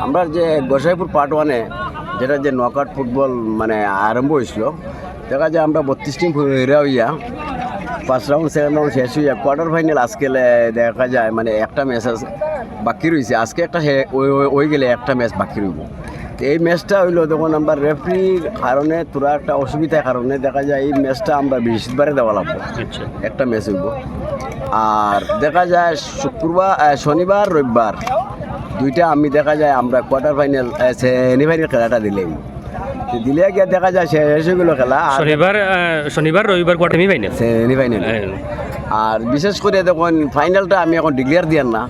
আমরা যে গোসাইপুর পার্ট ওয়ানে যেটা যে নকআউট ফুটবল মানে আরম্ভ হয়েছিল, দেখা যায় আমরা 32 টিম হেরা হইয়া ফার্স্ট রাউন্ড সেকেন্ড রাউন্ড শেষ হইয়া কোয়ার্টার ফাইনাল আজকে দেখা যায় মানে একটা ম্যাচ বাকি রয়েছে। আজকে একটা ওই গেলে একটা ম্যাচ বাকি রইব। এই ম্যাচটা হইলো তখন আমরা রেফারির কারণে তোরা একটা অসুবিধার কারণে দেখা যায় এই ম্যাচটা আমরা বৃহস্পতিবারে দেওয়া লাগবো। একটা ম্যাচ হইব। আর দেখা যায় শনিবার রবিবার দুইটা আমি দেখা যায় আমরা কোয়ার্টার ফাইনাল সেমিফাইনাল খেলাটা দিলেই দিলে গিয়ে দেখা যায় শেষ হয়ে গেল খেলা। শনিবার রবিবার কোয়ার্টার সেমিফাইনাল। আর বিশেষ করে দেখুন ফাইনালটা আমি এখন ডিক্লেয়ার দিয়ার না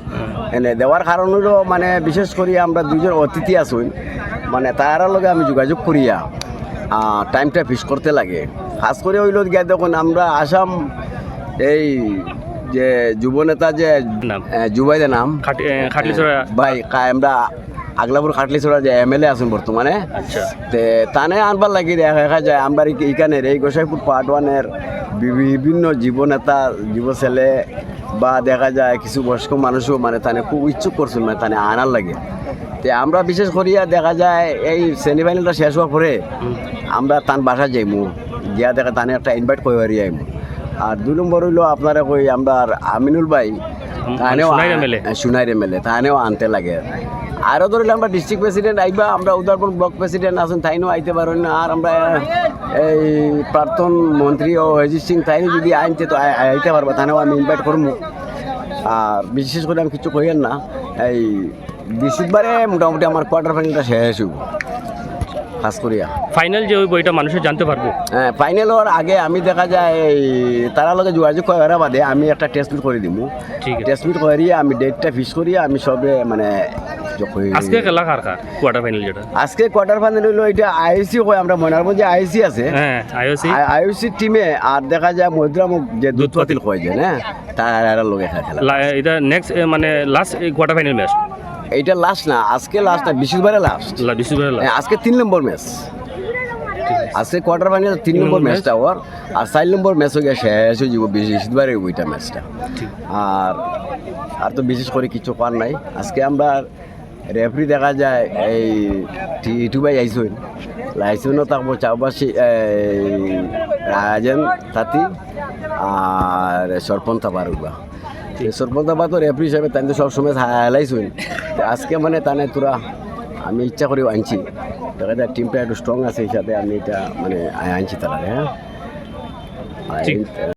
এনে দেওয়ার কারণ হলো মানে বিশেষ করে আমরা দুজন অতিথি আসুন মানে তার লগে আমি যোগাযোগ করিয়া টাইমটা ফিক্স করতে লাগে। খাস করে হইল গিয়া দেখুন আমরা আসাম এই যে যুব নেতা যে জুবাইদের নাম ভাই আমরা আগলাপুর খাটলিছড়া যে এমএলএ আছেন বর্তমানে, তে তানে আনবার লাগি দেখা যায় আমরা এইখানের এই গোসাইপুর পার্ট ওয়ানের বিভিন্ন যুবনেতা যুব ছেলে বা দেখা যায় কিছু বয়স্ক মানুষও মানে তানে খুব ইচ্ছুক করছেন মানে তানে আনার লাগে। তে আমরা বিশেষ করিয়া দেখা যায় এই সেমিফাইনালটা শেষ হওয়ার পরে আমরা তান বাসা যাইমু গিয়া দেখা তানে একটা ইনভাইট করে হারিয়ে আইমু। আর 2 নম্বর হইলো আপনারা কই আমরা আমিনুল ভাই তানেও সুনাইর এমএলএ তানেও আনতে লাগে। আরও ধরলে আমরা ডিস্ট্রিক্ট প্রেসিডেন্ট আইবা, আমরা উদারপুর ব্লক প্রেসিডেন্ট আছেন তাইনও আইতে পারেন না। আর আমরা এই প্রাক্তন মন্ত্রী ও অজিত সিং তাইনও যদি আনতে তো আইতে পারবা তানেও আমি ইনভাইট করবো। আর বিশেষ করে আমি কিছু কইয়েন না এই বৃহস্পতিবারে মোটামুটি আমার কোয়ার্টার ফাইনালটা শেষ হইব। খাস করিয়া ফাইনাল যে ওই বইটা মানুষের জানতে পারবো। হ্যাঁ, ফাইনাল হওয়ার আগে আমি দেখা যায় তারা লগে যোগাযোগ করার বাদে আমি একটা টেস্ট মিট করে দিব। টেস্ট মিট করিয়ে আমি ডেটটা ফিক্স করিয়ে আমি সবে মানে আজকে খেলা কোয়ার্টার ফাইনাল যেটা আজকে কোয়ার্টার ফাইনাল হইলো এটা আইওসি হয়। আমরা ময়নারগঞ্জ যে আইওসি আছে আইওসি টিমে আর দেখা যায় মধ্যরামুখ যে দুধ পাতিল কয় যে না তার লগে খেলা এটা নেক্সট মানে লাস্ট কোয়ার্টার ফাইনাল ম্যাচ। এইটা লাস্ট না, আজকে লাস্ট না, বৃহস্পতিবারে লাস্ট। আজকে 3 নম্বর ম্যাচ। আজকে কোয়ার্টার ফাইনাল 3 নম্বর ম্যাচটা ওর। আর 4 নম্বর ম্যাচ হয়ে শেষ হয়ে যাব বৃহস্পতিবারে ওইটা ম্যাচটা। আর তো বিশেষ করে কিছু পার নাই। আজকে আমরা রেফারি দেখা যায় এই টিটু ভাই লাইসেন্সও থাকবো চাউবাসী রাজেন তাঁতি আর সরপন্থা বারুবা। সরপন্থা বা তো রেফারি হিসাবে তাই তো সবসময় হাইলাইছুন। আজকে মানে তানে তোরা আমি ইচ্ছা করেও আনছি, দেখা যায় টিমটা একটু স্ট্রং আছে হিসাবে আমি এটা মানে আনছি তারা। হ্যাঁ।